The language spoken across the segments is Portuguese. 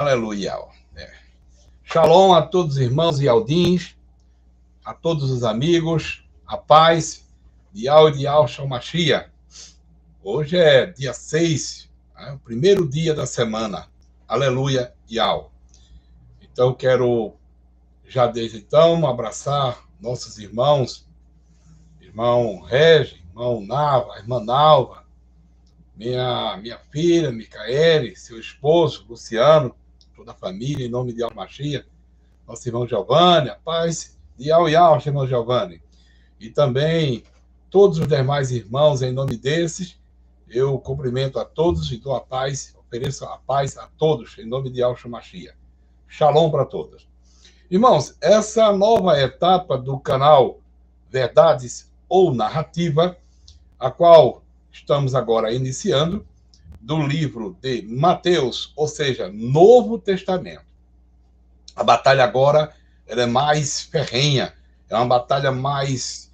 Aleluia. Shalom a todos os irmãos e aldins, a todos os amigos, a paz de Yahshua Mashiach. Hoje é dia 6, o primeiro dia da semana. Aleluia, Yahweh. Então, quero já desde então abraçar nossos irmãos, irmão Regi, irmão Nava, irmã Nalva, minha filha, Micaele, seu esposo, Luciano, toda a família, em nome de Mashiach, nosso irmão Giovanni, a paz de Yahweh, irmão Giovanni. E também todos os demais irmãos, em nome desses, eu cumprimento a todos e dou a paz, ofereço a paz a todos, em nome de Yahshua Mashiach. Shalom para todos. Irmãos, essa nova etapa do canal Verdades ou Narrativa, a qual estamos agora iniciando, do livro de Mateus, ou seja, Novo Testamento. A batalha agora ela é mais ferrenha, é uma batalha mais...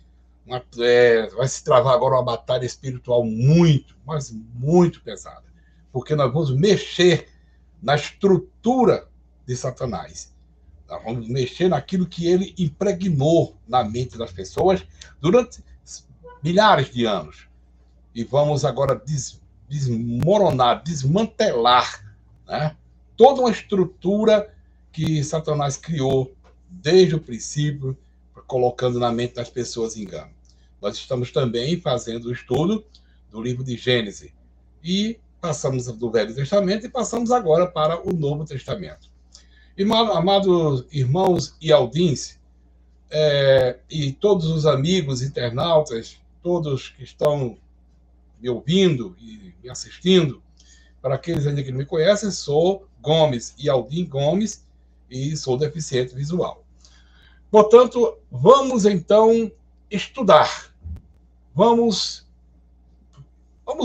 vai se travar agora uma batalha espiritual muito, mas muito pesada, porque nós vamos mexer na estrutura de Satanás. Nós vamos mexer naquilo que ele impregnou na mente das pessoas durante milhares de anos. E vamos agora desmoronar, desmantelar, né, toda uma estrutura que Satanás criou desde o princípio, colocando na mente das pessoas engano. Nós estamos também fazendo o estudo do livro de Gênesis. E passamos do Velho Testamento e passamos agora para o Novo Testamento. Amados irmãos e aldins, e todos os amigos internautas, todos que estão me ouvindo e me assistindo, para aqueles ainda que não me conhecem, sou Gomes e Aldim Gomes e sou deficiente visual. Portanto, vamos então estudar. Vamos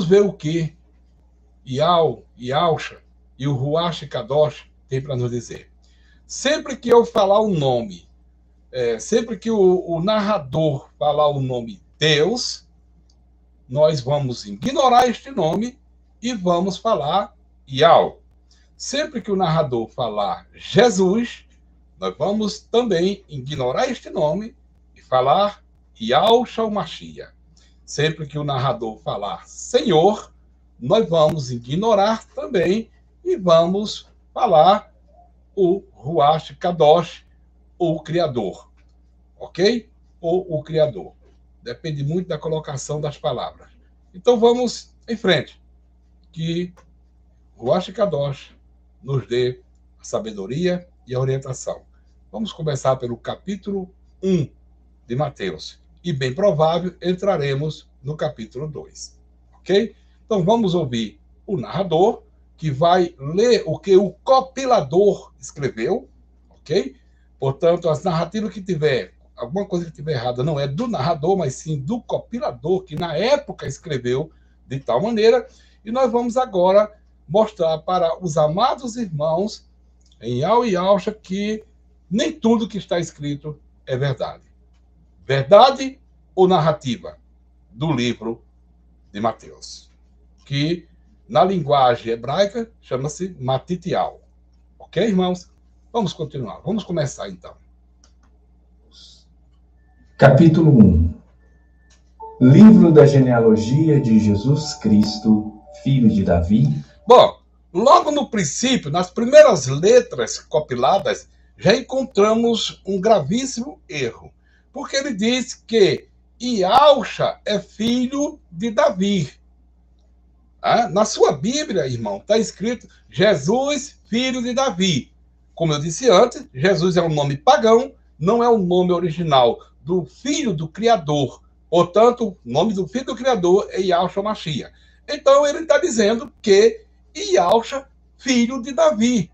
ver o que Yahshua e o Ruach Kadosh têm para nos dizer. Sempre que eu falar um nome, sempre que o narrador falar o nome Deus, nós vamos ignorar este nome e vamos falar Yahweh. Sempre que o narrador falar Jesus, nós vamos também ignorar este nome e falar Yahshua Mashiach. Sempre que o narrador falar Senhor, nós vamos ignorar também e vamos falar o Ruach Kadosh, ou o Criador. Ok? Ou o Criador. Depende muito da colocação das palavras. Então vamos em frente. Que o Ruach Kadosh nos dê a sabedoria e a orientação. Vamos começar pelo capítulo 1 de Mateus. E, bem provável, entraremos no capítulo 2. Ok? Então vamos ouvir o narrador, que vai ler o que o compilador escreveu. Ok? Portanto, as narrativas que tiver, alguma coisa que tiver errada, não é do narrador, mas sim do compilador, que na época escreveu de tal maneira. E nós vamos agora mostrar para os amados irmãos em Yahshua que nem tudo que está escrito é verdade. Verdade ou narrativa do livro de Mateus, que na linguagem hebraica chama-se Matitial. Ok, irmãos? Vamos continuar. Vamos começar, então. Capítulo 1. Livro da genealogia de Jesus Cristo, filho de Davi. Bom, logo no princípio, nas primeiras letras compiladas, já encontramos um gravíssimo erro. Porque ele diz que Yahshua é filho de Davi. Na sua Bíblia, irmão, está escrito Jesus, filho de Davi. Como eu disse antes, Jesus é um nome pagão, não é o nome original do filho do Criador. Portanto, o nome do filho do Criador é Yahshua Mashiach. Então, ele está dizendo que Yahshua, filho de Davi.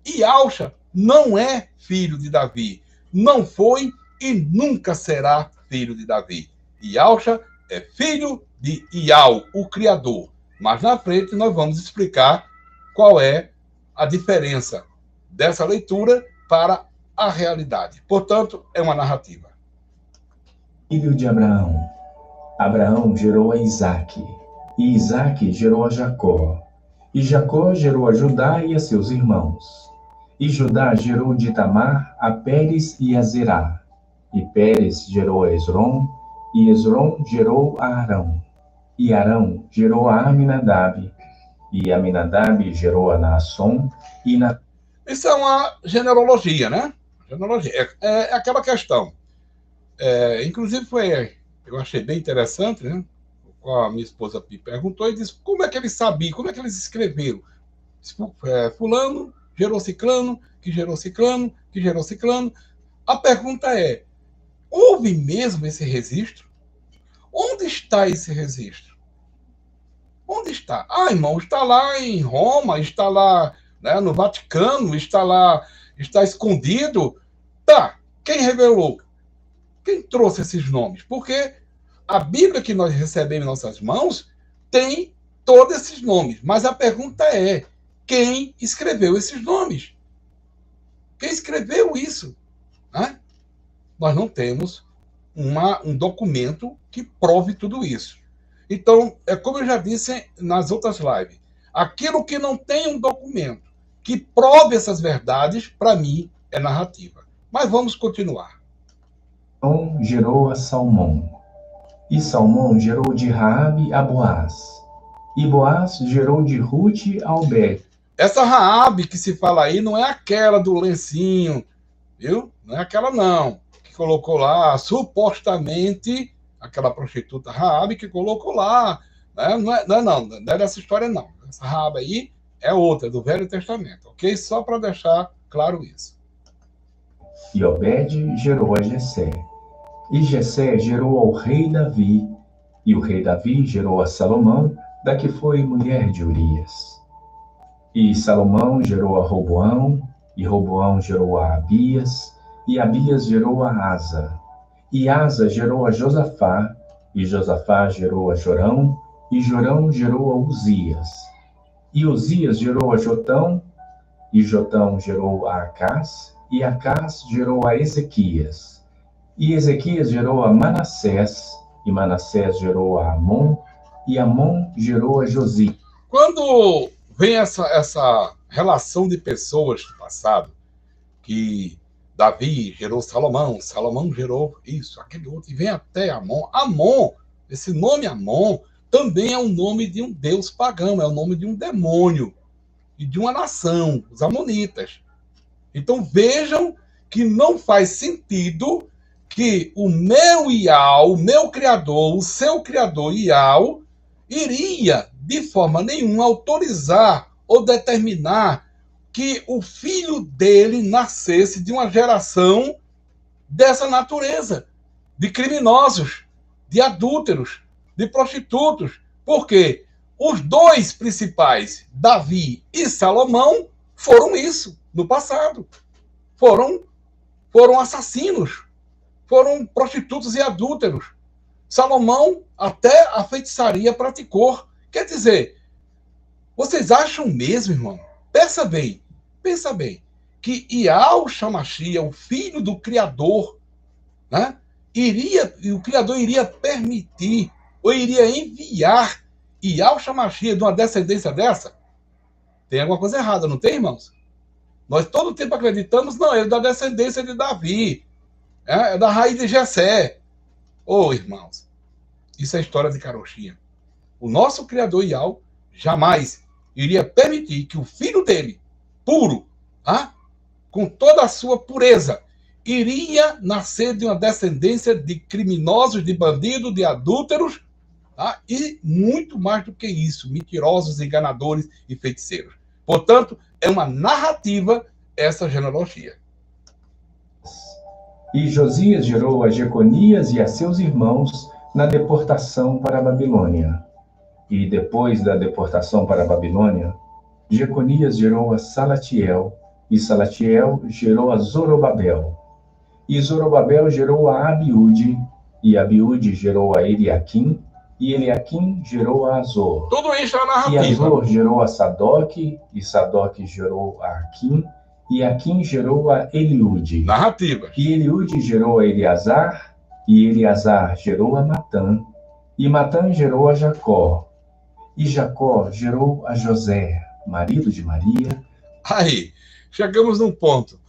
Yahshua não é filho de Davi. Não foi e nunca será filho de Davi. Yahshua é filho de Yahweh, o Criador. Mas na frente nós vamos explicar qual é a diferença dessa leitura para a realidade. Portanto, é uma narrativa. Filho de Abraão. Abraão gerou a Isaque, e Isaque gerou a Jacó. E Jacó gerou a Judá e a seus irmãos. E Judá gerou de Tamar a Pérez e a Zerá. E Pérez gerou a Esrom, e Esrom gerou a Arão. E Arão gerou a Aminadab, e Aminadab gerou a Naasson, e na... Isso é uma genealogia, né? Genealogia. É aquela questão. Inclusive, eu achei bem interessante, né? A minha esposa me perguntou e disse como é que eles sabiam, como é que eles escreveram. Fulano gerou ciclano, que gerou ciclano, que gerou ciclano. A pergunta é, houve mesmo esse registro? Onde está esse registro? Onde está? Ah, irmão, está lá em Roma, está lá, né, no Vaticano, está lá, está escondido. Tá, quem revelou? Quem trouxe esses nomes? Porque a Bíblia que nós recebemos em nossas mãos tem todos esses nomes. Mas a pergunta é, quem escreveu esses nomes? Quem escreveu isso? Né? Nós não temos um documento que prove tudo isso. Então, é como eu já disse nas outras lives, aquilo que não tem um documento que prove essas verdades, para mim, é narrativa. Mas vamos continuar. Então gerou a Salmão. E Salmão gerou de Raabe a Boaz. E Boaz gerou de Rute a Obed. Essa Raabe que se fala aí não é aquela do lencinho, viu? Não é aquela não, que colocou lá, supostamente, aquela prostituta Raabe que colocou lá. Né? Não é dessa história não. Essa Raabe aí é outra, do Velho Testamento, ok? Só para deixar claro isso. E Obed gerou a Jessé. E Jessé gerou ao rei Davi. E o rei Davi gerou a Salomão, da que foi mulher de Urias. E Salomão gerou a Roboão, e Roboão gerou a Abias, e Abias gerou a Asa. E Asa gerou a Josafá, e Josafá gerou a Jorão, e Jorão gerou a Uzias. E Uzias gerou a Jotão, e Jotão gerou a Acás, e Acás gerou a Ezequias. E Ezequias gerou a Manassés, e Manassés gerou a Amon, e Amon gerou a Josi. Quando vem essa relação de pessoas do passado, que Davi gerou Salomão, Salomão gerou isso, aquele outro, e vem até Amon. Amon, esse nome Amon, também é o nome de um deus pagão, é o nome de um demônio e de uma nação, os amonitas. Então vejam que não faz sentido que o meu Iau, o meu criador, o seu criador Iau, iria de forma nenhuma autorizar ou determinar que o filho dele nascesse de uma geração dessa natureza, de criminosos, de adúlteros, de prostitutos. Porque os dois principais, Davi e Salomão, foram isso no passado. Foram assassinos, foram prostitutos e adúlteros. Salomão até a feitiçaria praticou. Quer dizer, vocês acham mesmo, irmão? Pensa bem, que Iau Shamashia, o filho do Criador, né, o Criador iria permitir, ou iria enviar Iau Shamashia de uma descendência dessa? Tem alguma coisa errada, não tem, irmãos? Nós todo o tempo acreditamos, não, ele é da descendência de Davi, é da raiz de Jessé. Irmãos, isso é história de carochinha. O nosso Criador Iau jamais iria permitir que o filho dele, puro, com toda a sua pureza, iria nascer de uma descendência de criminosos, de bandidos, de adúlteros, e muito mais do que isso, mentirosos, enganadores e feiticeiros. Portanto, é uma narrativa essa genealogia. E Josias gerou a Jeconias e a seus irmãos na deportação para a Babilônia. E depois da deportação para a Babilônia, Jeconias gerou a Salatiel, e Salatiel gerou a Zorobabel. E Zorobabel gerou a Abiúde, e Abiúde gerou a Eliaquim, e Eliaquim gerou a Azor. Tudo isso é narrativa. E Azor gerou a Sadoque, e Sadoque gerou a Aquim, e Aquim gerou a Eliúde. Narrativa. E Eliúde gerou a Eleazar, e Eleazar gerou a Matã, e Matã gerou a Jacó, e Jacó gerou a José. marido de Maria. Aí, chegamos num ponto.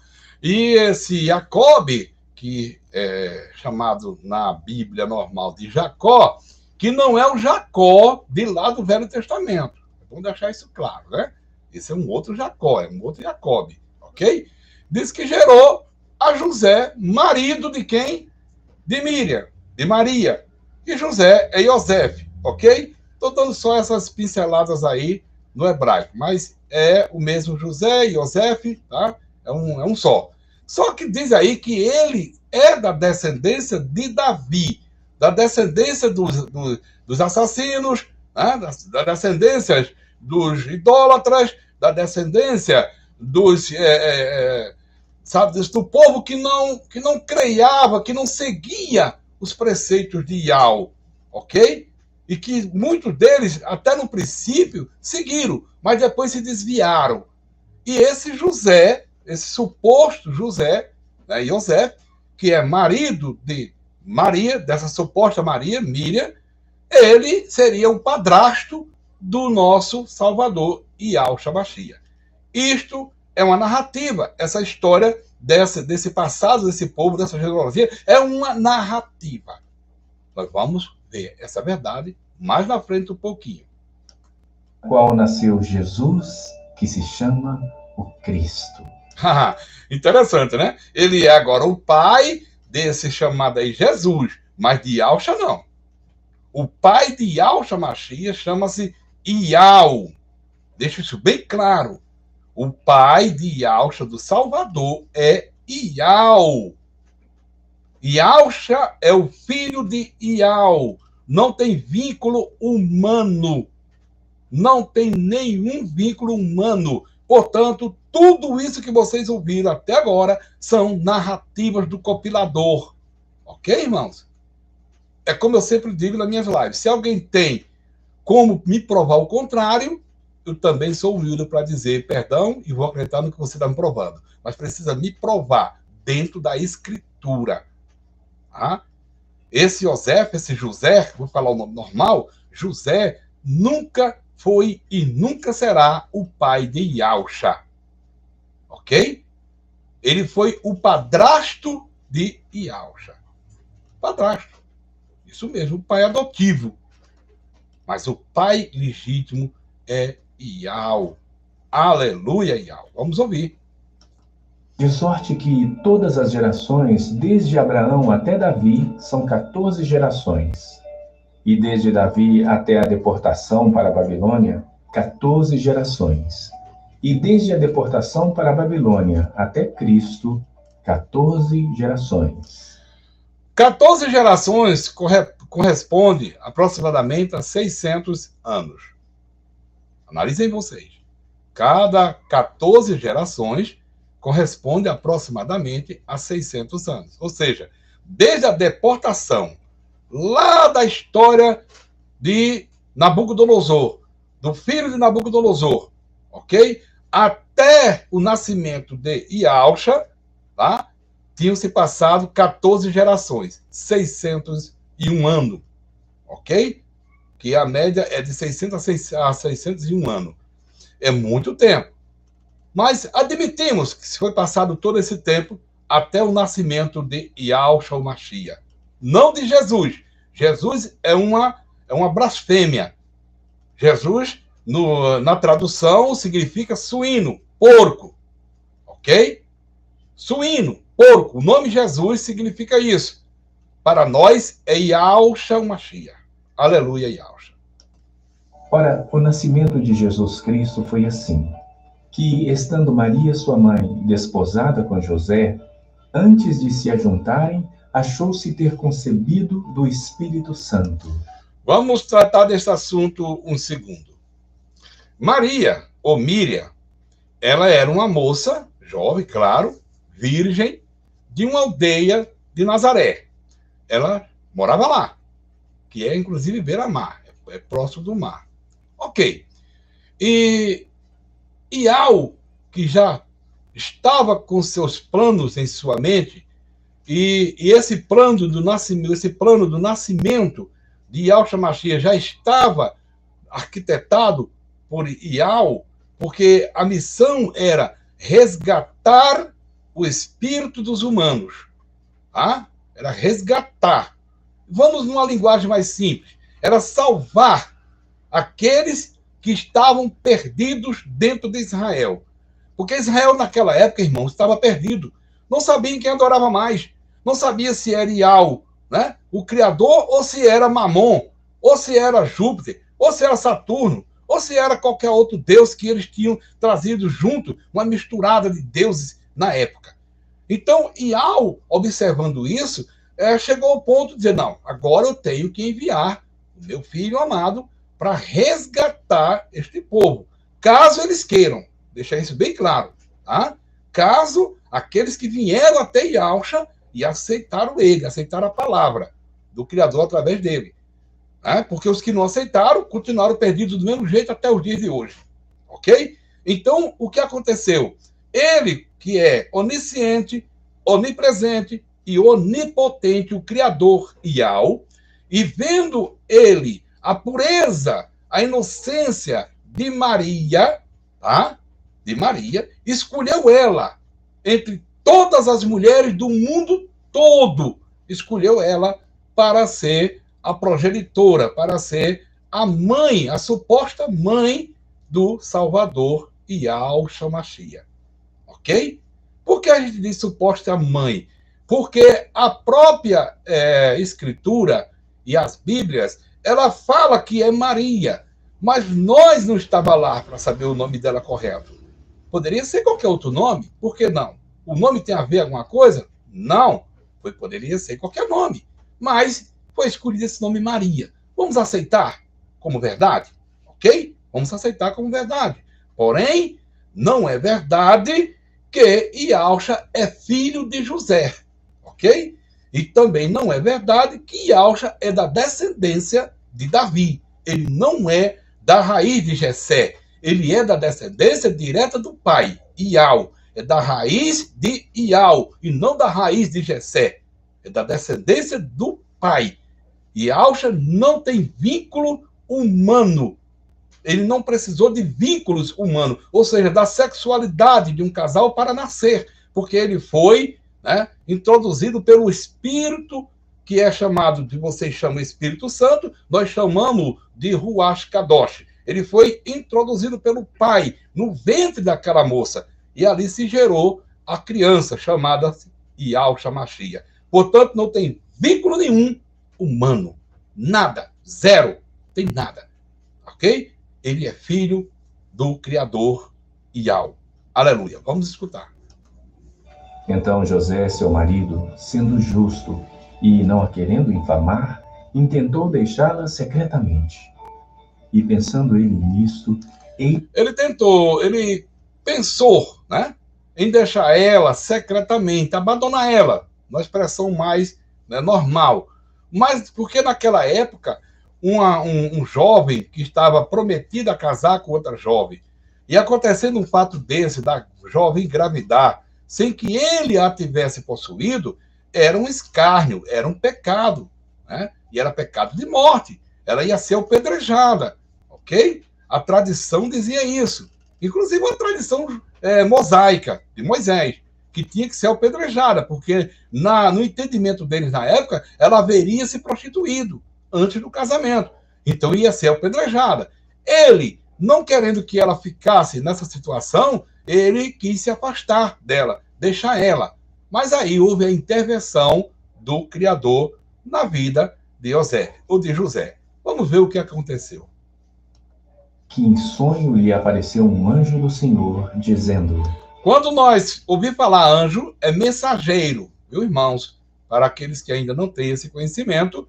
E esse Jacobe, que é chamado na Bíblia normal de Jacó, que não é o Jacó de lá do Velho Testamento. Vamos deixar isso claro, né? Esse é um outro Jacó, é um outro Jacobe, ok? Diz que gerou a José, marido de quem? De Miriam, de Maria. E José é Yosef, ok? Estou dando só essas pinceladas aí no hebraico, mas é o mesmo José, Yosef, tá? É um só. Só que diz aí que ele é da descendência de Davi, da descendência dos assassinos, né? Da descendência dos idólatras, da descendência dos... sabe, do povo que não creiava, que não seguia os preceitos de Yahweh, ok? E que muitos deles, até no princípio, seguiram, mas depois se desviaram. E esse José, esse suposto José, né, Yosef, que é marido de Maria, dessa suposta Maria, Miriam, ele seria o padrasto do nosso Salvador, Yahshua Mashiach. Isto é uma narrativa, essa história desse passado, desse povo, dessa genealogia, é uma narrativa. Nós vamos ver essa verdade mais na frente um pouquinho. Qual nasceu Jesus, que se chama o Cristo. Interessante, né? Ele é agora o pai desse chamado aí Jesus, mas de Yahshua não. O pai de Yahshua Mashiach chama-se Iau. Deixa isso bem claro. O pai de Yahshua do Salvador é Iau. Yahshua é o filho de Iau. Não tem vínculo humano. Não tem nenhum vínculo humano. Portanto, tudo isso que vocês ouviram até agora são narrativas do compilador. Ok, irmãos? É como eu sempre digo nas minhas lives. Se alguém tem como me provar o contrário, eu também sou humilde para dizer perdão e vou acreditar no que você está me provando. Mas precisa me provar dentro da escritura. Tá? Esse Yosef, esse José, vou falar o nome normal, José nunca foi e nunca será o pai de Yahshua. Ok? Ele foi o padrasto de Yahshua. Padrasto. Isso mesmo, o pai adotivo. Mas o pai legítimo é Yahweh. Aleluia, Yahweh. Vamos ouvir. De sorte que todas as gerações, desde Abraão até Davi, são 14 gerações. E desde Davi até a deportação para a Babilônia, 14 gerações. E desde a deportação para a Babilônia até Cristo, 14 gerações. 14 gerações corresponde aproximadamente a 600 anos. Analisem vocês. Cada 14 gerações corresponde aproximadamente a 600 anos. Ou seja, desde a deportação, lá da história de Nabucodonosor, do filho de Nabucodonosor, ok? Até o nascimento de Yahshua, tá? Tinham se passado 14 gerações, 601 anos, ok? Que a média é de 600 a 601 anos. É muito tempo. Mas admitimos que se foi passado todo esse tempo até o nascimento de Yahshua Mashiach. Não de Jesus. Jesus é uma blasfêmia. Jesus, na tradução, significa suíno, porco. Ok? Suíno, porco. O nome Jesus significa isso. Para nós é Yahshua Mashiach. Aleluia, Yahshua. Ora, o nascimento de Jesus Cristo foi assim, que, estando Maria, sua mãe, desposada com José, antes de se ajuntarem, achou-se ter concebido do Espírito Santo. Vamos tratar desse assunto um segundo. Maria, ou Miriam, ela era uma moça, jovem, claro, virgem, de uma aldeia de Nazaré. Ela morava lá, que é inclusive beira-mar, é próximo do mar. Ok. E Iau, que já estava com seus planos em sua mente, e esse plano do nascimento de Yahshua Mashiach já estava arquitetado por Iau, porque a missão era resgatar o espírito dos humanos. Tá? Era resgatar. Vamos numa linguagem mais simples. Era salvar aqueles que estavam perdidos dentro de Israel. Porque Israel, naquela época, irmãos, estava perdido. Não sabia quem adorava mais. Não sabia se era Iau, né, o Criador, ou se era Mamon, ou se era Júpiter, ou se era Saturno, ou se era qualquer outro deus que eles tinham trazido junto, uma misturada de deuses na época. Então, Iau, observando isso, chegou ao ponto de dizer, não, agora eu tenho que enviar o meu filho amado para resgatar este povo, caso eles queiram. Deixar isso bem claro, tá? Caso aqueles que vieram até Yahusha e aceitaram ele, aceitaram a palavra do Criador através dele. Né? Porque os que não aceitaram continuaram perdidos do mesmo jeito até os dias de hoje. Ok? Então, o que aconteceu? Ele, que é onisciente, onipresente e onipotente, o Criador Iau, e vendo ele a pureza, a inocência de Maria, tá? De Maria, escolheu ela, entre todas as mulheres do mundo todo, escolheu ela para ser a progenitora, para ser a mãe, a suposta mãe do Salvador, Yahshua Mashiach. Ok? Por que a gente diz suposta mãe? Porque a própria Escritura e as Bíblias, ela fala que é Maria, mas nós não estávamos lá para saber o nome dela correto. Poderia ser qualquer outro nome, por que não? O nome tem a ver com alguma coisa? Não. Poderia ser qualquer nome, mas foi escolhido esse nome Maria. Vamos aceitar como verdade? Ok? Vamos aceitar como verdade. Porém, não é verdade que Yahshua é filho de José. Ok? E também não é verdade que Yahshua é da descendência de Davi. Ele não é da raiz de Jessé. Ele é da descendência direta do pai, Iau. É da raiz de Iau, e não da raiz de Jessé. É da descendência do pai. Yahshua não tem vínculo humano. Ele não precisou de vínculos humanos, ou seja, da sexualidade de um casal para nascer, porque ele foi, né, introduzido pelo Espírito, que é chamado, de vocês chamam Espírito Santo, nós chamamos de Ruach Kadosh. Ele foi introduzido pelo pai no ventre daquela moça, e ali se gerou a criança chamada Yahshua Mashiach. Portanto, não tem vínculo nenhum humano. Nada. Zero. Tem nada. Ok? Ele é filho do Criador Iau. Aleluia. Vamos escutar. Então José, seu marido, sendo justo e não a querendo infamar, intentou deixá-la secretamente. E pensando ele nisto, ele pensou, né, em deixar ela secretamente, abandonar ela, uma expressão mais, né, normal. Mas porque naquela época, um jovem que estava prometido a casar com outra jovem, e acontecendo um fato desse, da jovem engravidar, sem que ele a tivesse possuído, era um escárnio, era um pecado, né? E era pecado de morte. Ela ia ser apedrejada, ok? A tradição dizia isso. Inclusive a tradição mosaica de Moisés, que tinha que ser apedrejada, porque no entendimento deles na época, ela haveria se prostituído antes do casamento. Então ia ser apedrejada. Ele, não querendo que ela ficasse nessa situação, ele quis se afastar dela, deixar ela. Mas aí houve a intervenção do Criador na vida de José, ou de José. Vamos ver o que aconteceu. Que em sonho lhe apareceu um anjo do Senhor, dizendo... Quando nós ouvir falar anjo, é mensageiro, viu, irmãos? Para aqueles que ainda não têm esse conhecimento,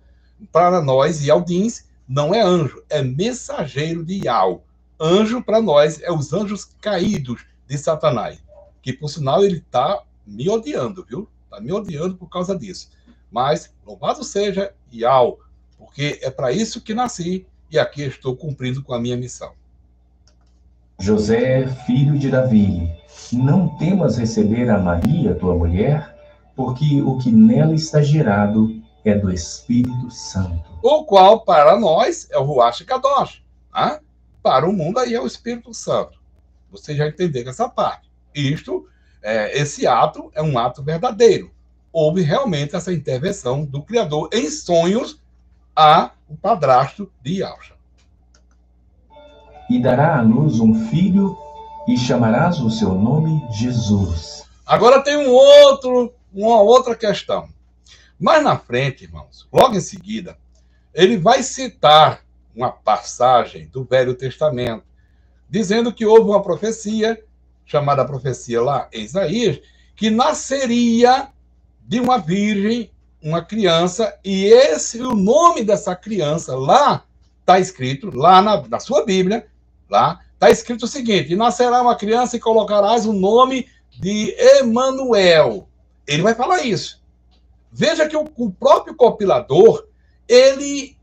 para nós, Ialdins, não é anjo, é mensageiro de Iau. Anjo, para nós, é os anjos caídos de Satanás. Que, por sinal, ele está me odiando, viu? Está me odiando por causa disso. Mas, louvado seja Iau, porque é para isso que nasci e aqui estou cumprindo com a minha missão. José, filho de Davi, não temas receber a Maria, tua mulher, porque o que nela está gerado é do Espírito Santo. O qual, para nós, é o Ruach Kadosh. Tá? Para o mundo, aí é o Espírito Santo. Vocês já entenderam essa parte. Esse ato é um ato verdadeiro. Houve realmente essa intervenção do Criador em sonhos a o padrasto de Yalcha. E dará à luz um filho, e chamarás o seu nome Jesus. Agora tem uma outra questão. Mais na frente, irmãos, logo em seguida, ele vai citar uma passagem do Velho Testamento, dizendo que houve uma profecia, chamada profecia lá em Isaías, que nasceria de uma virgem, uma criança, e o nome dessa criança lá está escrito, lá na sua Bíblia, lá está escrito o seguinte: e nascerá uma criança e colocarás o nome de Emanuel. Ele vai falar isso. Veja que o próprio compilador, ele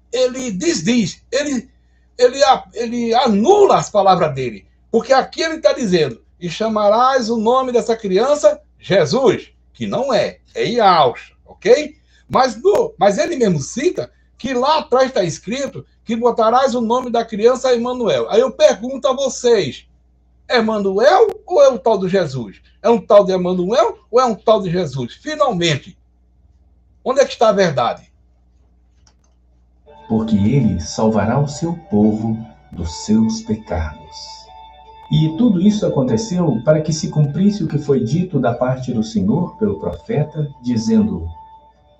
desdiz, ele anula as palavras dele, porque aqui ele está dizendo, e chamarás o nome dessa criança Jesus, que não é Yalcha, ok? Mas ele mesmo cita que lá atrás está escrito que botarás o nome da criança Emanuel. Aí eu pergunto a vocês, é Emanuel ou é um tal de Jesus? É um tal de Emanuel ou é um tal de Jesus? Finalmente, onde é que está a verdade? Porque ele salvará o seu povo dos seus pecados. E tudo isso aconteceu para que se cumprisse o que foi dito da parte do Senhor pelo profeta, dizendo: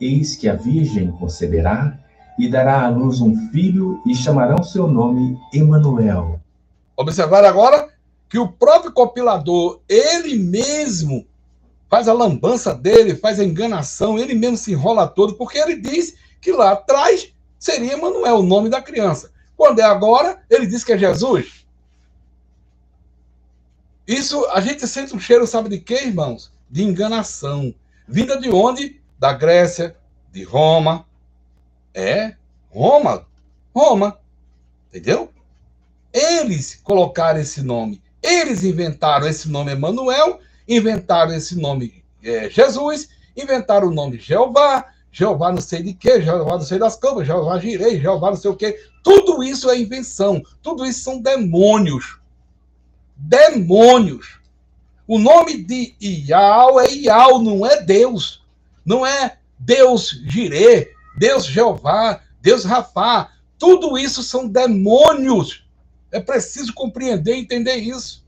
eis que a virgem conceberá e dará à luz um filho e chamarão seu nome Emanuel. Observar agora que o próprio compilador, ele mesmo faz a lambança dele, faz a enganação, ele mesmo se enrola todo, porque ele diz que lá atrás seria Emanuel, o nome da criança. Quando é agora, ele diz que é Jesus. Isso, a gente sente um cheiro, sabe de quê, irmãos? De enganação. Vinda de onde? Da Grécia, de Roma. Roma. Entendeu? Eles colocaram esse nome. Eles inventaram esse nome Emanuel, inventaram esse nome Jesus, inventaram o nome Jeová, Jeová não sei de quê, Jeová não sei das camas, Jeová Jirei, Jeová não sei o quê. Tudo isso é invenção. Tudo isso são demônios. Demônios. O nome de Ial é Ial, não é Deus. Não é Deus Jireh, Deus Jeová, Deus Rafá. Tudo isso são demônios. É preciso compreender e entender isso.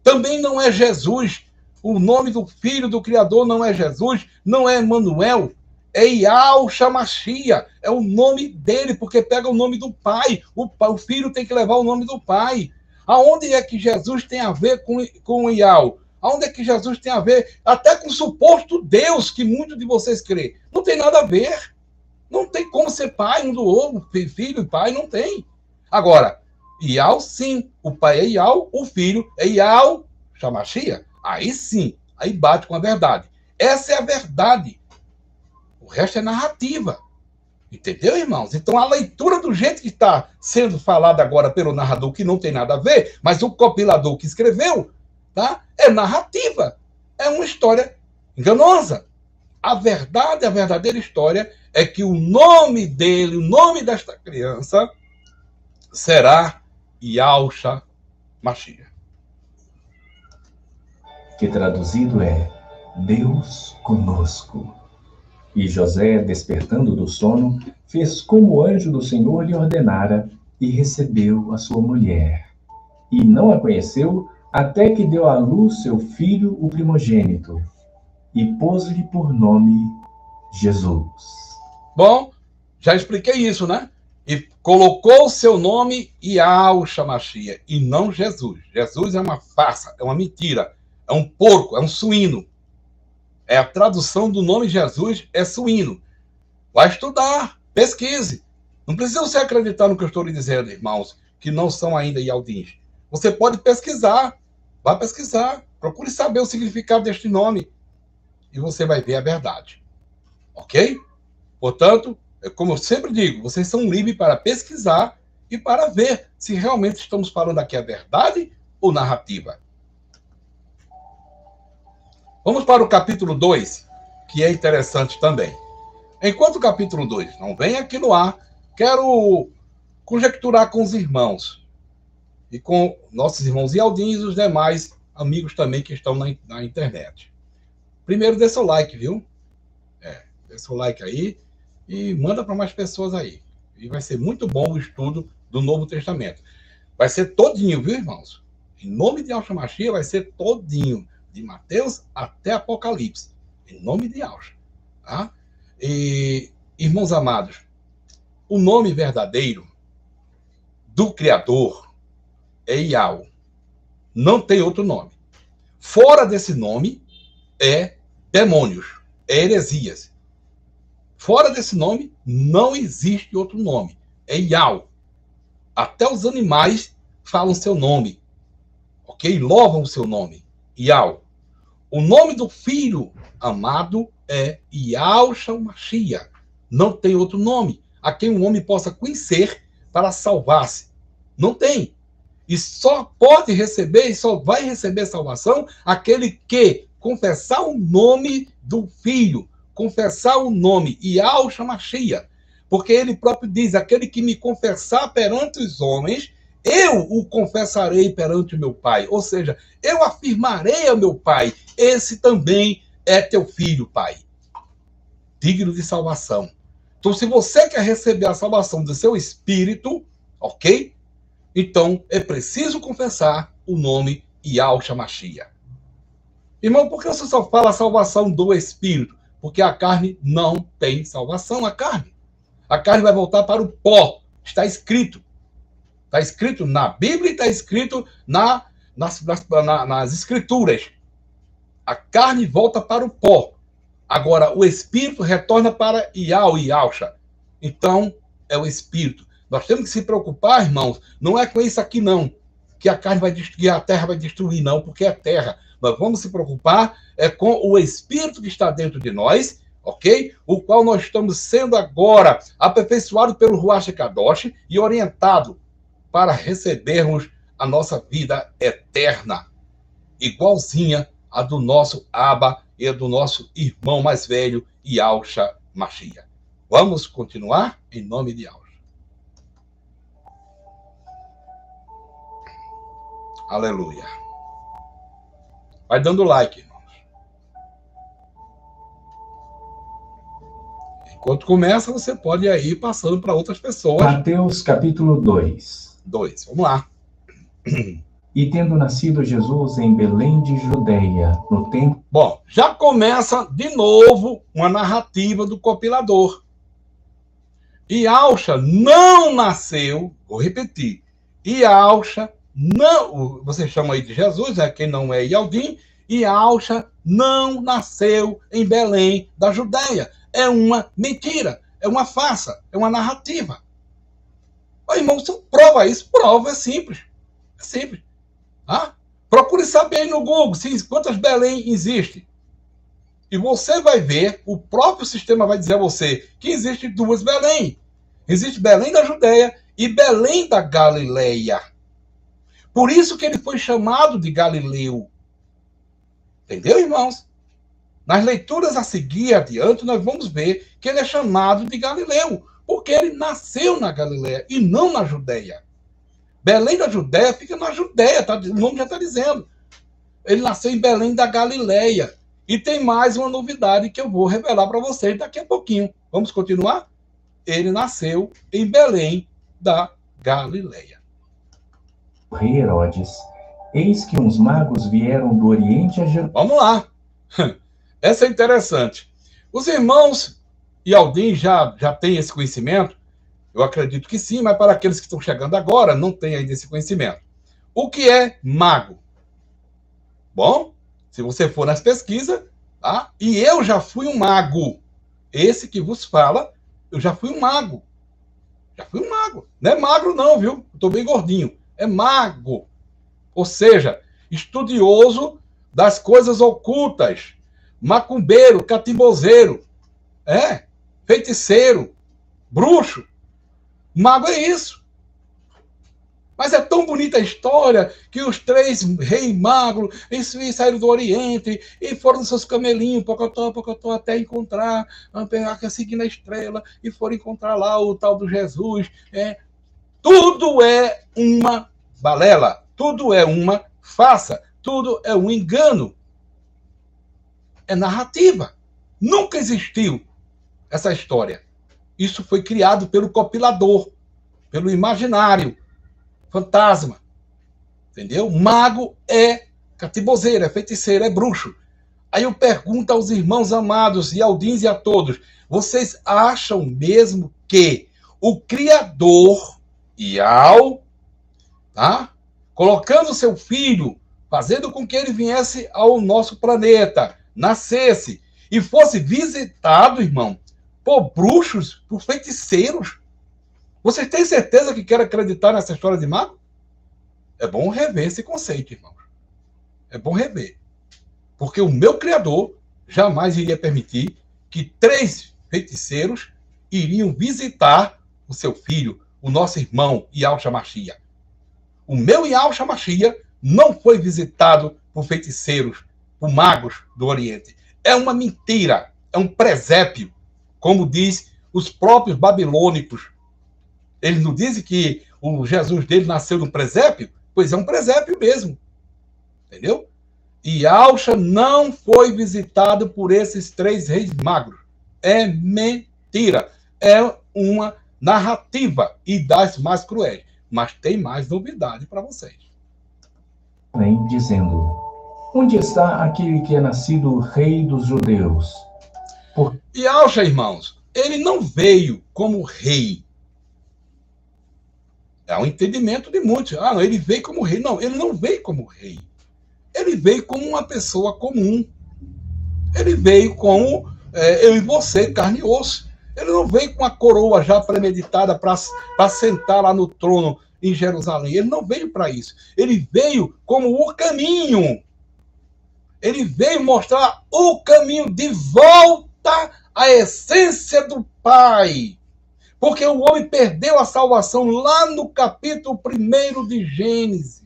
Também não é Jesus. O nome do Filho do Criador não é Jesus, não é Emanuel. É Yalcha Machia. É o nome dele, porque pega o nome do Pai. O Filho tem que levar o nome do Pai. Aonde é que Jesus tem a ver com Ial? Aonde é que Jesus tem a ver até com o suposto Deus que muitos de vocês creem? Não tem nada a ver. Não tem como ser pai um do outro, filho e pai, não tem. Agora, Ial, sim. O pai é Ial, o filho é Yalcha Machia. Aí sim, aí bate com a verdade. Essa é a verdade. O resto é narrativa. Entendeu, irmãos? Então, a leitura do jeito que está sendo falada agora pelo narrador, que não tem nada a ver, mas o compilador que escreveu, tá? É narrativa. É uma história enganosa. A verdade, a verdadeira história é que o nome dele, o nome desta criança, será Yalcha Machia. Que traduzido é Deus conosco. E José, despertando do sono, fez como o anjo do Senhor lhe ordenara e recebeu a sua mulher. E não a conheceu até que deu à luz seu filho, o primogênito, e pôs-lhe por nome Jesus. Bom, já expliquei isso, né? E colocou o seu nome Yalcha Machia, e não Jesus. Jesus é uma farsa, é uma mentira, é um porco, é um suíno. A tradução do nome Jesus é suíno. Vai estudar, pesquise. Não precisa você acreditar no que eu estou lhe dizendo, irmãos, que não são ainda ialdins. Você pode pesquisar, vá pesquisar, procure saber o significado deste nome e você vai ver a verdade. Ok? Portanto, como eu sempre digo, vocês são livres para pesquisar e para ver se realmente estamos falando aqui a verdade ou narrativa. Vamos para o capítulo 2, que é interessante também. Enquanto o capítulo 2 não vem aqui no ar, quero conjecturar com os irmãos. e com nossos irmãos Ialdins e os demais amigos também que estão na internet. Primeiro, dê seu like, viu? Dê seu like aí e manda para mais pessoas aí. E vai ser muito bom o estudo do Novo Testamento. Vai ser todinho, viu, irmãos? Em nome de Yahshua Mashiach, vai ser todinho, de Mateus até Apocalipse. Em nome de Yahshua. Tá? E, irmãos amados, o nome verdadeiro do Criador é Yahweh. Não tem outro nome. Fora desse nome é demônios, é heresias. Fora desse nome não existe outro nome. É Yahweh. Até os animais falam seu nome. Ok? Louvam o seu nome. Yahweh. O nome do Filho amado é Yahshua Mashiach. Não tem outro nome a quem um homem possa conhecer para salvar-se. Não tem. E só pode receber, e só vai receber salvação aquele que confessar o nome do Filho, confessar o nome Yahshua Mashiach. Porque ele próprio diz, aquele que me confessar perante os homens, eu o confessarei perante o meu Pai. Ou seja, eu afirmarei ao meu Pai, esse também é teu filho, Pai. Digno de salvação. Então, se você quer receber a salvação do seu espírito, ok? Então, é preciso confessar o nome Yahshua Mashiach. Irmão, por que você só fala a salvação do espírito? Porque a carne não tem salvação, a carne. A carne vai voltar para o pó. Está escrito. Está escrito na Bíblia e está escrito nas Escrituras. A carne volta para o pó. Agora, o espírito retorna para Yahshua. Então, é o espírito. Nós temos que se preocupar, irmãos, não é com isso aqui não, que a carne vai destruir, a terra vai destruir, não, porque é terra. Nós vamos se preocupar com o espírito que está dentro de nós, ok? O qual nós estamos sendo agora aperfeiçoado pelo Ruach Kadosh e orientado para recebermos a nossa vida eterna, igualzinha a do nosso Abba e a do nosso irmão mais velho, Yahshua Mashiach. Vamos continuar em nome de Yahshua. Aleluia. Vai dando like, irmãos. Enquanto começa, você pode ir passando para outras pessoas. Mateus capítulo 2. Vamos lá. E tendo nascido Jesus em Belém de Judeia, no tempo... Bom, já começa de novo uma narrativa do compilador. Yahshua não nasceu, vou repetir, Yahshua não, você chama aí de Jesus, quem não é Ialdim, Yahshua não nasceu em Belém da Judeia. É uma mentira, é uma farsa, é uma narrativa. Ô, irmão, você prova isso? Prova, é simples. É simples. Procure saber aí no Google quantas Belém existem. E você vai ver, o próprio sistema vai dizer a você que existe duas Belém. Existe Belém da Judeia e Belém da Galileia. Por isso que ele foi chamado de Galileu. Entendeu, irmãos? Nas leituras a seguir, adiante, nós vamos ver que ele é chamado de Galileu, porque ele nasceu na Galileia e não na Judeia. Belém da Judeia fica na Judeia, o nome já está dizendo. Ele nasceu em Belém da Galileia. E tem mais uma novidade que eu vou revelar para vocês daqui a pouquinho. Vamos continuar? Ele nasceu em Belém da Galileia. Rei Herodes, eis que uns magos vieram do Oriente a Jerusalém. Vamos lá. Essa é interessante. Os irmãos Ialdim já têm esse conhecimento? Eu acredito que sim, mas para aqueles que estão chegando agora, não têm ainda esse conhecimento. O que é mago? Bom, se você for nas pesquisas, tá? E eu já fui um mago. Esse que vos fala, eu já fui um mago. Já fui um mago. Não é magro não, viu? Estou bem gordinho. É mago. Ou seja, estudioso das coisas ocultas. Macumbeiro, catimbozeiro. Feiticeiro. Bruxo. Mago é isso. Mas é tão bonita a história que os três reis magos saíram do Oriente e foram nos seus camelinhos, pocotó, até encontrar, seguindo a estrela, e foram encontrar lá o tal do Jesus. Tudo é uma balela, tudo é uma farsa, tudo é um engano. É narrativa. Nunca existiu essa história. Isso foi criado pelo copilador, pelo imaginário, fantasma. Entendeu? Mago é catibozeiro, é feiticeiro, é bruxo. Aí eu pergunto aos irmãos amados, e Aldins e a todos, vocês acham mesmo que o Criador, Iau, tá? Colocando seu filho, fazendo com que ele viesse ao nosso planeta, nascesse, e fosse visitado, irmão, por bruxos, por feiticeiros? Vocês têm certeza que querem acreditar nessa história de mago? É bom rever esse conceito, irmãos. É bom rever. Porque o meu Criador jamais iria permitir que 3 feiticeiros iriam visitar o seu filho, o nosso irmão Yahshua Mashiach. O meu Yahshua Mashiach não foi visitado por feiticeiros, por magos do Oriente. É uma mentira, é um presépio, como diz os próprios babilônicos. Eles não dizem que o Jesus dele nasceu num presépio? Pois é um presépio mesmo. Entendeu? E Yahshua não foi visitado por esses 3 reis magos. É mentira. É uma narrativa e das mais cruéis. Mas tem mais novidade para vocês. Vem dizendo: onde está aquele que é nascido rei dos judeus? Yahshua, irmãos, ele não veio como rei. É um entendimento de muitos. Ah, não, ele veio como rei. Não, ele não veio como rei. Ele veio como uma pessoa comum. Ele veio como eu e você, carne e osso. Ele não veio com a coroa já premeditada para sentar lá no trono em Jerusalém. Ele não veio para isso. Ele veio como o caminho. Ele veio mostrar o caminho de volta à essência do Pai. Porque o homem perdeu a salvação lá no capítulo 1 de Gênesis.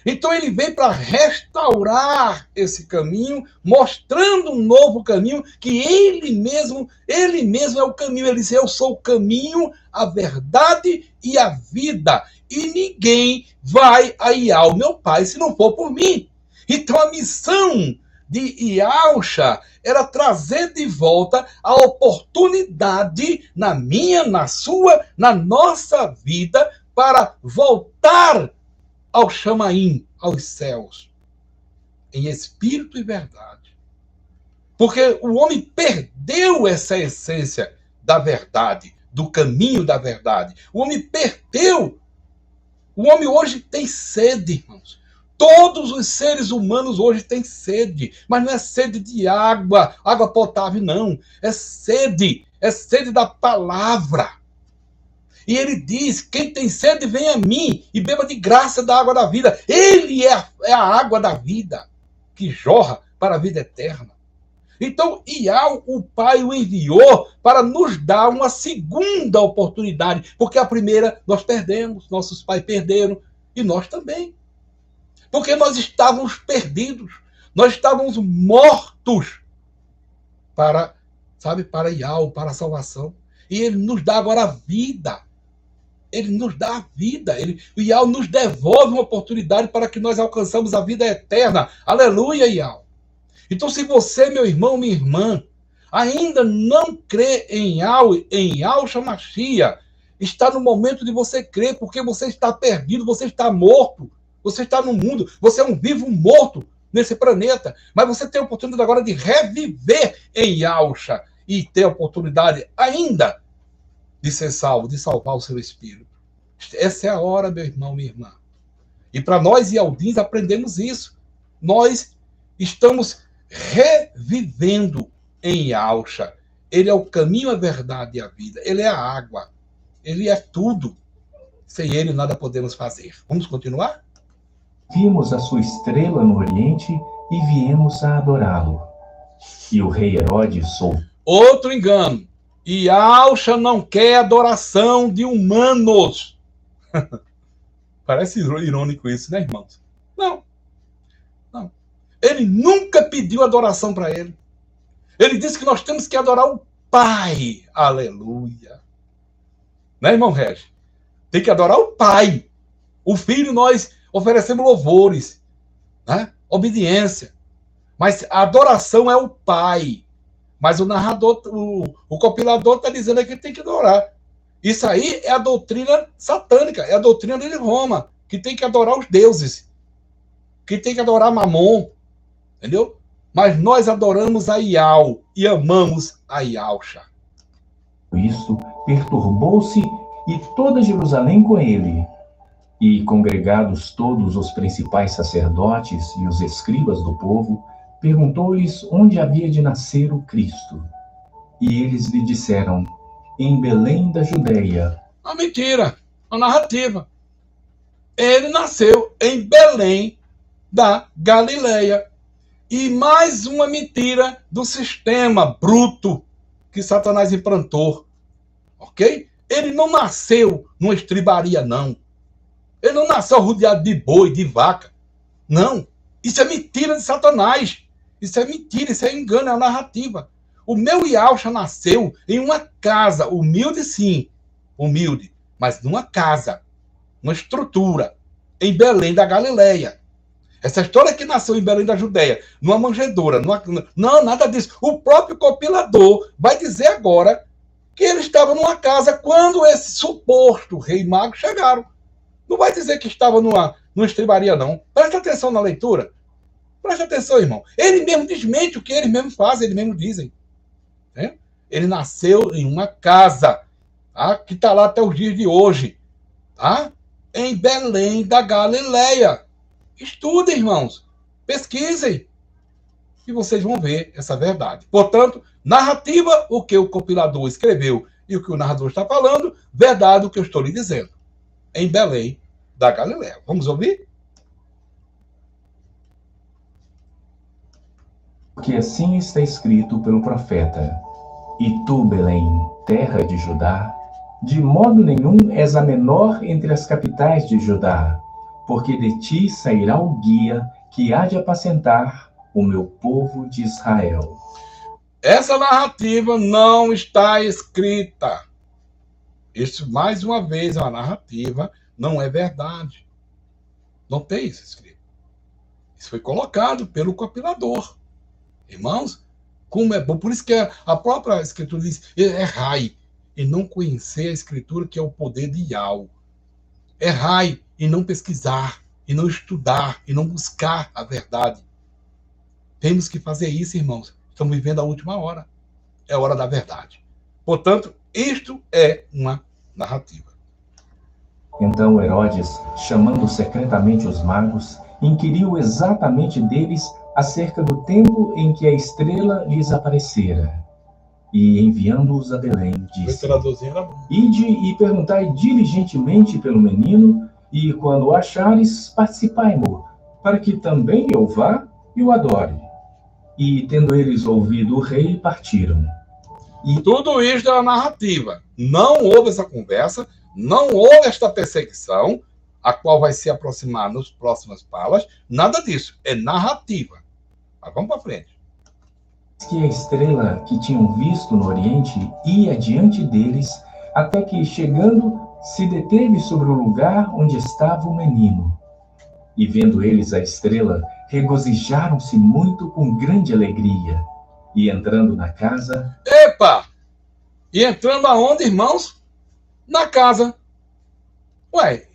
Então ele veio para restaurar esse caminho, mostrando um novo caminho, que ele mesmo é o caminho. Ele diz: eu sou o caminho, a verdade e a vida. E ninguém vai a Yahweh, meu Pai, se não for por mim. Então a missão de Yahshua era trazer de volta a oportunidade na minha, na sua, na nossa vida, para voltar ao Chamaim, aos céus, em espírito e verdade. Porque o homem perdeu essa essência da verdade, do caminho da verdade. O homem perdeu. O homem hoje tem sede, irmãos. Todos os seres humanos hoje têm sede, mas não é sede de água potável, não. É sede da palavra. E ele diz: quem tem sede, vem a mim e beba de graça da água da vida. Ele é a água da vida, que jorra para a vida eterna. Então, Yahweh, o Pai, o enviou para nos dar uma segunda oportunidade, porque a primeira nós perdemos, nossos pais perderam, e nós também. Porque nós estávamos perdidos, nós estávamos mortos para Yahweh, para a salvação. E ele nos dá agora a vida. Ele nos dá a vida. O Yahweh nos devolve uma oportunidade para que nós alcançamos a vida eterna. Aleluia, Yahweh. Então, se você, meu irmão, minha irmã, ainda não crê em Yahweh, em Yahshua Mashiach, está no momento de você crer, porque você está perdido, você está morto, você está no mundo, você é um vivo morto nesse planeta, mas você tem a oportunidade agora de reviver em Yahshua e ter a oportunidade ainda de ser salvo, de salvar o seu espírito. Essa é a hora, meu irmão, minha irmã. E para nós, Yaldins, aprendemos isso. Nós estamos revivendo em Yahshua. Ele é o caminho, a verdade e a vida. Ele é a água. Ele é tudo. Sem ele, nada podemos fazer. Vamos continuar? Vimos a sua estrela no Oriente e viemos a adorá-lo. E o rei Herodes Outro engano. Yahshua não quer adoração de humanos. Parece irônico isso, né, irmãos? Não. Ele nunca pediu adoração para ele. Ele disse que nós temos que adorar o Pai. Aleluia. Né, irmão Regis? Tem que adorar o Pai. O Filho nós oferecemos louvores, né? Obediência. Mas a adoração é o Pai. Mas o narrador, o compilador está dizendo que tem que adorar. Isso aí é a doutrina satânica, é a doutrina de Roma, que tem que adorar os deuses, que tem que adorar Mamon, entendeu? Mas nós adoramos a Ial e amamos a Ialcha. Isso perturbou-se e toda Jerusalém com ele. E congregados todos os principais sacerdotes e os escribas do povo, perguntou-lhes onde havia de nascer o Cristo. E eles lhe disseram, em Belém da Judeia. Uma mentira, uma narrativa. Ele nasceu em Belém da Galileia. E mais uma mentira do sistema bruto que Satanás implantou. Ok? Ele não nasceu numa estribaria, não. Ele não nasceu rodeado de boi, de vaca. Não. Isso é mentira de Satanás. Isso é mentira, isso é engano, é uma narrativa. O meu Ialcha nasceu em uma casa, humilde sim, humilde, mas numa casa, uma estrutura, em Belém da Galileia. Essa história que nasceu em Belém da Judeia, numa manjedoura, não, nada disso. O próprio compilador vai dizer agora que ele estava numa casa quando esse suposto rei mago chegaram. Não vai dizer que estava numa estribaria, não. Presta atenção na leitura. Presta atenção, irmão. Ele mesmo desmente o que eles mesmos fazem, eles mesmos dizem. Né? Ele nasceu em uma casa, tá? Que está lá até os dias de hoje, tá? Em Belém da Galileia. Estudem, irmãos. Pesquisem. E vocês vão ver essa verdade. Portanto, narrativa, o que o compilador escreveu e o que o narrador está falando, verdade, o que eu estou lhe dizendo. Em Belém da Galileia. Vamos ouvir? Porque assim está escrito pelo profeta. E tu, Belém, terra de Judá, de modo nenhum és a menor entre as capitais de Judá, porque de ti sairá o guia que há de apacentar o meu povo de Israel. Essa narrativa não está escrita. Isso, mais uma vez, é uma narrativa, não é verdade. Não tem isso escrito. Isso foi colocado pelo compilador. Irmãos, como é bom. Por isso que a própria escritura diz, errai e não conhecer a escritura, que é o poder de Ial. Errai e não pesquisar, e não estudar, e não buscar a verdade. Temos que fazer isso, irmãos. Estamos vivendo a última hora. É a hora da verdade. Portanto, isto é uma narrativa. Então Herodes, chamando secretamente os magos, inquiriu exatamente deles acerca do tempo em que a estrela lhes aparecera. E enviando-os a Belém, disse, ide e perguntai diligentemente pelo menino, e quando o achares, participai-mo, para que também eu vá e o adore. E tendo eles ouvido o rei, partiram. E tudo isso é uma narrativa. Não houve essa conversa, não houve esta perseguição, a qual vai se aproximar nas próximas falas. Nada disso. É narrativa. Mas vamos para frente. Que a estrela que tinham visto no Oriente ia diante deles, até que, chegando, se deteve sobre o lugar onde estava o menino. E vendo eles a estrela, regozijaram-se muito com grande alegria. E entrando na casa... Epa! E entrando aonde, irmãos? Na casa. Ué,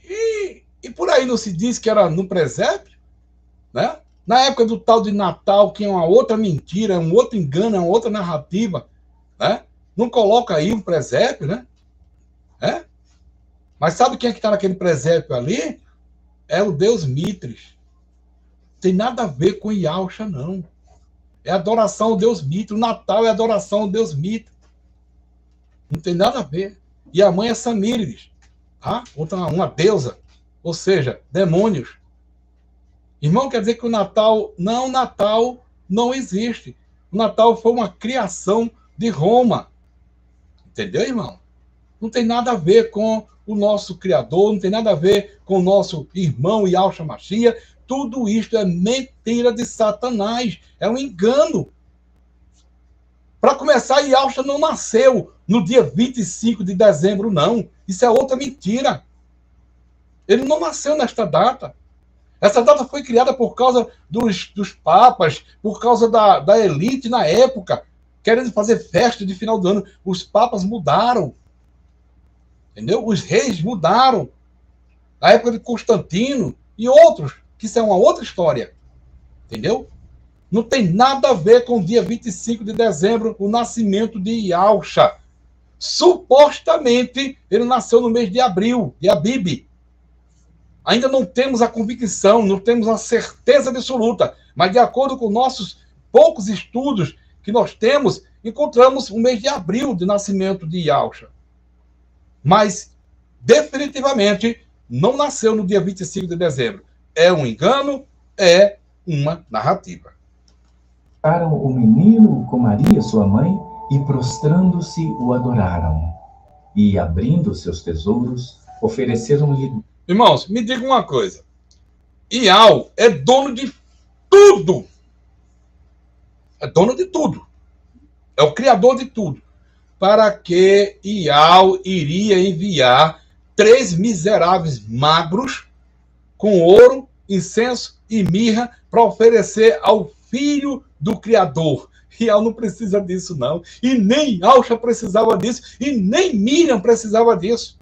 e por aí não se diz que era no presépio? Né? Na época do tal de Natal, que é uma outra mentira, é um outro engano, é uma outra narrativa. Né? Não coloca aí um presépio, né? É? Mas sabe quem é que está naquele presépio ali? É o Deus Mitris. Tem nada a ver com Ialcha, não. É adoração ao Deus Mitris. O Natal é adoração ao Deus Mitris. Não tem nada a ver. E a mãe é Samíris. Tá? Outra, uma deusa. Ou seja, demônios. Irmão, quer dizer que o Natal não existe. O Natal foi uma criação de Roma. Entendeu, irmão? Não tem nada a ver com o nosso Criador, não tem nada a ver com o nosso irmão Yahshua Mashiach. Tudo isto é mentira de Satanás. É um engano. Para começar, Yahshua não nasceu no dia 25 de dezembro, não. Isso é outra mentira. Ele não nasceu nesta data. Essa data foi criada por causa dos papas, por causa da elite na época, querendo fazer festa de final do ano. Os papas mudaram. Entendeu? Os reis mudaram. Na época de Constantino e outros, que isso é uma outra história. Entendeu? Não tem nada a ver com o dia 25 de dezembro, o nascimento de Yahusha. Supostamente, ele nasceu no mês de abril, de Abib. Ainda não temos a convicção, não temos a certeza absoluta, mas de acordo com nossos poucos estudos que nós temos, encontramos o mês de abril de nascimento de Yahusha. Mas, definitivamente, não nasceu no dia 25 de dezembro. É um engano, é uma narrativa. Para o menino com Maria, sua mãe, e prostrando-se o adoraram. E, abrindo seus tesouros, ofereceram-lhe... Irmãos, me diga uma coisa. Iau é dono de tudo. É dono de tudo. É o criador de tudo. Para que Iau iria enviar 3 miseráveis magros com ouro, incenso e mirra para oferecer ao filho do Criador. Iau não precisa disso, não. E nem Yahusha precisava disso. E nem Miriam precisava disso.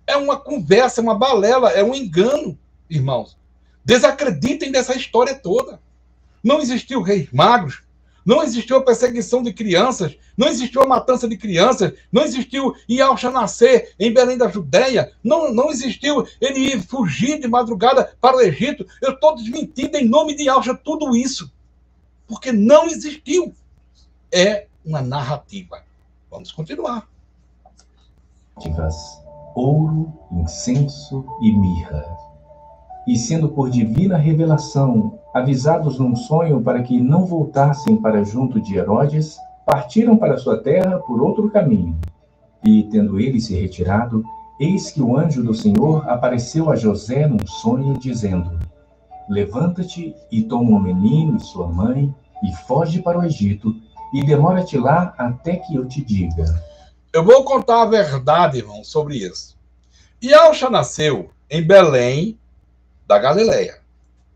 É uma conversa, uma balela, é um engano, irmãos. Desacreditem dessa história toda. Não existiu reis magros, não existiu a perseguição de crianças, não existiu a matança de crianças, não existiu Yahusha nascer em Belém da Judéia, não existiu ele ir fugir de madrugada para o Egito. Eu estou desmentindo em nome de Yahusha tudo isso, porque não existiu. É uma narrativa. Vamos continuar. Ouro, incenso e mirra. E sendo por divina revelação avisados num sonho para que não voltassem para junto de Herodes, partiram para sua terra por outro caminho. E, tendo ele se retirado, eis que o anjo do Senhor apareceu a José num sonho, dizendo: levanta-te e toma o menino e sua mãe e foge para o Egito, e demora-te lá até que eu te diga. Eu vou contar a verdade, irmão, sobre isso. Yahusha nasceu em Belém da Galileia,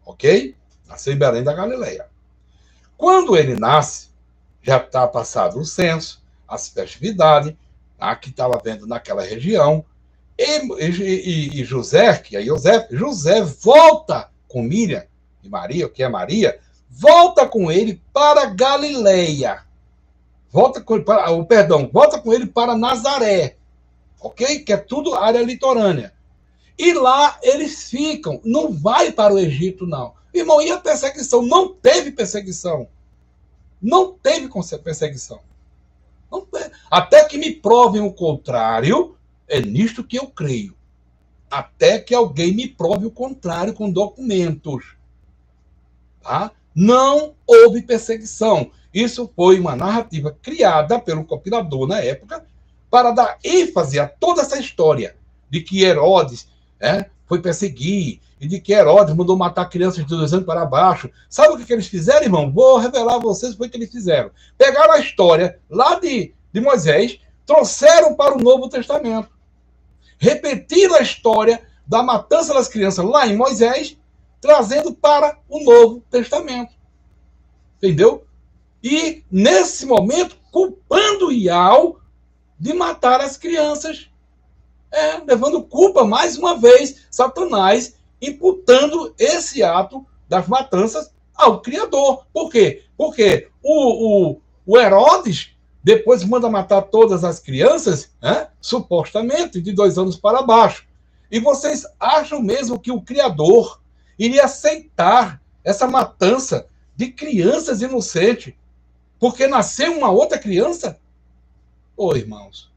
ok? Nasceu em Belém da Galileia. Quando ele nasce, já está passado o censo, as festividades, que estava vendo naquela região, e José, que é José volta com Miriam e Maria, o que é Maria, volta com ele para Galileia. Volta com ele para Nazaré, ok? Que é tudo área litorânea. E lá eles ficam, não vai para o Egito, não. Irmão, e a perseguição? Não teve perseguição. Não teve perseguição. Não teve. Até que me provem o contrário, é nisto que eu creio. Até que alguém me prove o contrário com documentos. Tá? Não houve perseguição. Isso foi uma narrativa criada pelo compilador na época para dar ênfase a toda essa história de que Herodes foi perseguir e de que Herodes mandou matar crianças de 2 anos para baixo. Sabe o que eles fizeram, irmão? Vou revelar a vocês o que eles fizeram. Pegaram a história lá de Moisés, trouxeram para o Novo Testamento. Repetiram a história da matança das crianças lá em Moisés, trazendo para o Novo Testamento. Entendeu? E, nesse momento, culpando Iau de matar as crianças. Levando culpa, mais uma vez, Satanás, imputando esse ato das matanças ao Criador. Por quê? Porque o Herodes depois manda matar todas as crianças, supostamente, de 2 anos para baixo. E vocês acham mesmo que o Criador iria aceitar essa matança de crianças inocentes porque nasceu uma outra criança? Ô, irmãos,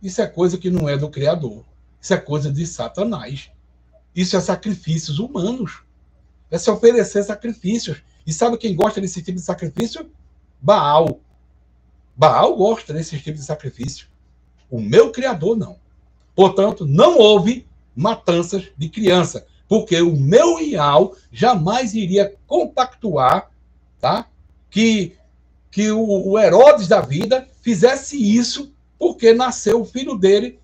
isso é coisa que não é do Criador. Isso é coisa de Satanás. Isso é sacrifícios humanos. É se oferecer sacrifícios. E sabe quem gosta desse tipo de sacrifício? Baal. Baal gosta desse tipo de sacrifício. O meu Criador não. Portanto, não houve matanças de criança. Porque o meu Iau jamais iria compactuar, tá? Que o Herodes da vida fizesse isso porque nasceu o filho dele,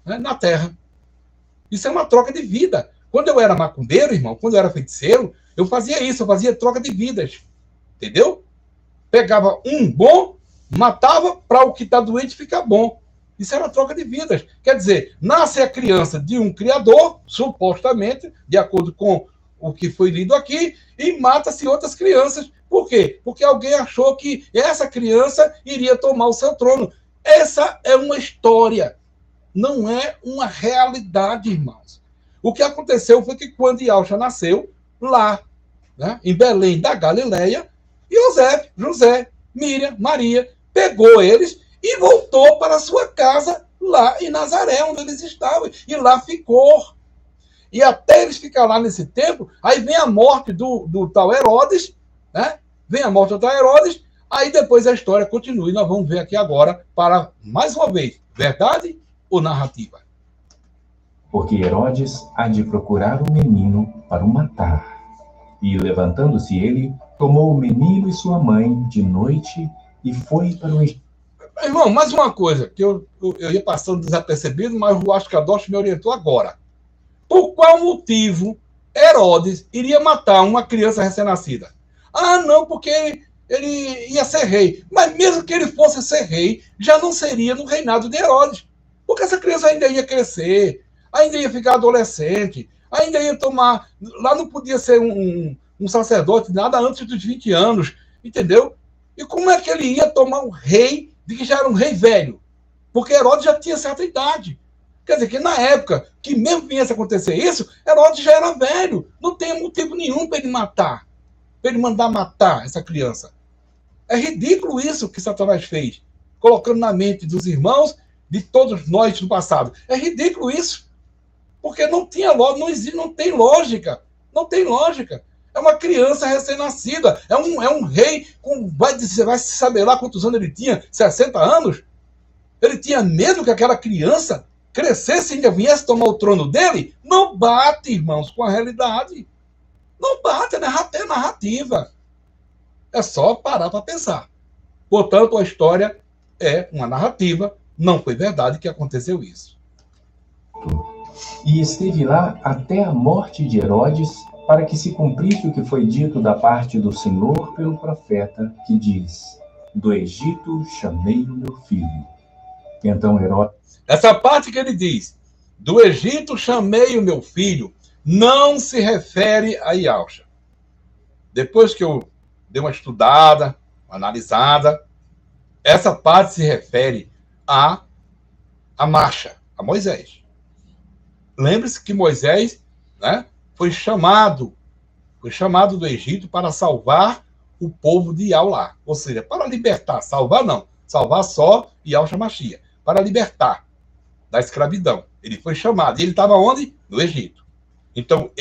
na terra. Isso é uma troca de vida. Quando eu era macumbeiro, irmão, quando eu era feiticeiro, eu fazia isso, eu fazia troca de vidas. Entendeu? Pegava um bom, matava para o que está doente ficar bom. Isso era troca de vidas. Quer dizer, nasce a criança de um criador, supostamente, de acordo com o que foi lido aqui, e mata-se outras crianças. Por quê? Porque alguém achou que essa criança iria tomar o seu trono. Essa é uma história, não é uma realidade, irmãos. O que aconteceu foi que quando Yaucha nasceu, lá, né, em Belém da Galileia, José, Miriam, Maria, pegou eles e voltou para a sua casa lá em Nazaré, onde eles estavam, e lá ficou. E até eles ficarem lá nesse tempo, aí vem a morte do tal Herodes, né? Vem a morte do tal Herodes, aí depois a história continua. E nós vamos ver aqui agora, para, mais uma vez, verdade ou narrativa? Porque Herodes há de procurar o menino para o matar. E, levantando-se ele, tomou o menino e sua mãe de noite e foi para o Egito. Irmão, mais uma coisa, que eu ia passando desapercebido, mas o Ascadosh me orientou agora. Por qual motivo Herodes iria matar uma criança recém-nascida? Ah, não, porque ele ia ser rei. Mas mesmo que ele fosse ser rei, já não seria no reinado de Herodes. Porque essa criança ainda ia crescer, ainda ia ficar adolescente, ainda ia tomar... Lá não podia ser um sacerdote nada antes dos 20 anos, entendeu? E como é que ele ia tomar um rei de que já era um rei velho? Porque Herodes já tinha certa idade. Quer dizer, que na época que mesmo viesse a acontecer isso, Herodes já era velho. Não tem motivo nenhum para ele matar, para ele mandar matar essa criança. É ridículo isso que Satanás fez, colocando na mente dos irmãos, de todos nós do passado. É ridículo isso, porque não tinha lógica, não tem lógica. Não tem lógica. É uma criança recém-nascida, é um rei, vai se saber lá quantos anos ele tinha, 60 anos? Ele tinha medo que aquela criança crescesse e ainda viesse tomar o trono dele? Não bate, irmãos, com a realidade. Não bate, é narrativa. É só parar para pensar. Portanto, a história é uma narrativa, não foi verdade que aconteceu isso. E esteve lá até a morte de Herodes, para que se cumprisse o que foi dito da parte do Senhor pelo profeta, que diz: do Egito chamei o meu filho. Então Herodes... Essa parte que ele diz, do Egito chamei o meu filho, não se refere a Yaucha. Depois que eu dei uma estudada, uma analisada, essa parte se refere a Marcha, a Moisés. Lembre-se que Moisés, né, foi chamado do Egito para salvar o povo de Yaulá. Ou seja, para libertar, salvar não, salvar só Yaucha Machia, para libertar da escravidão. Ele foi chamado. E ele estava onde? No Egito. Então,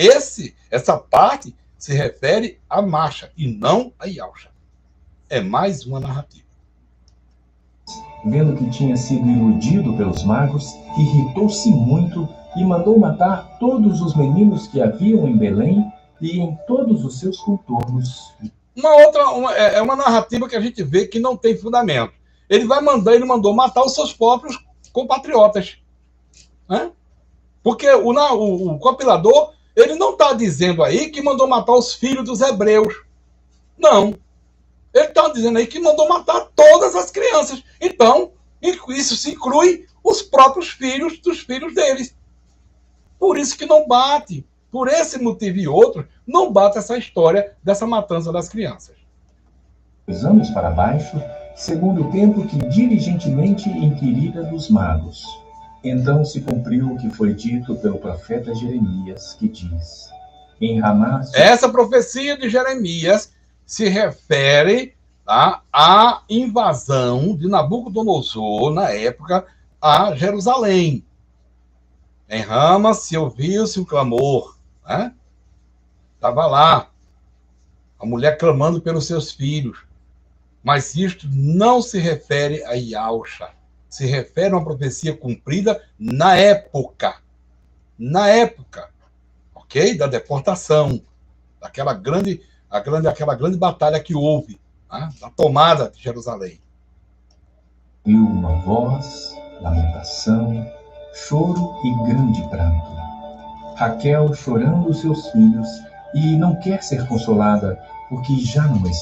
essa parte se refere a Marcha e não a Yaucha. É mais uma narrativa. Vendo que tinha sido iludido pelos magos, irritou-se muito e mandou matar todos os meninos que haviam em Belém e em todos os seus contornos. É uma narrativa que a gente vê que não tem fundamento. Ele mandou matar os seus próprios compatriotas. Né? Porque o compilador, ele não está dizendo aí que mandou matar os filhos dos hebreus. Não. Ele está dizendo aí que mandou matar todas as crianças. Então, isso se inclui os próprios filhos dos filhos deles. Por isso que não bate. Por esse motivo e outro, não bate essa história dessa matança das crianças. 2 anos para baixo, segundo o tempo que diligentemente inquirira dos magos. Então se cumpriu o que foi dito pelo profeta Jeremias, que diz: em Ramá... Essa profecia de Jeremias se refere à invasão de Nabucodonosor, na época, a Jerusalém. Em Rama se ouviu-se um clamor. Né? Estava lá a mulher clamando pelos seus filhos. Mas isto não se refere a Yaucha. Se refere a uma profecia cumprida na época. Na época, ok? Da deportação. Daquela grande batalha que houve, né? Da tomada de Jerusalém. E uma voz, lamentação, choro e grande pranto. Raquel chorando os seus filhos e não quer ser consolada porque já não existem.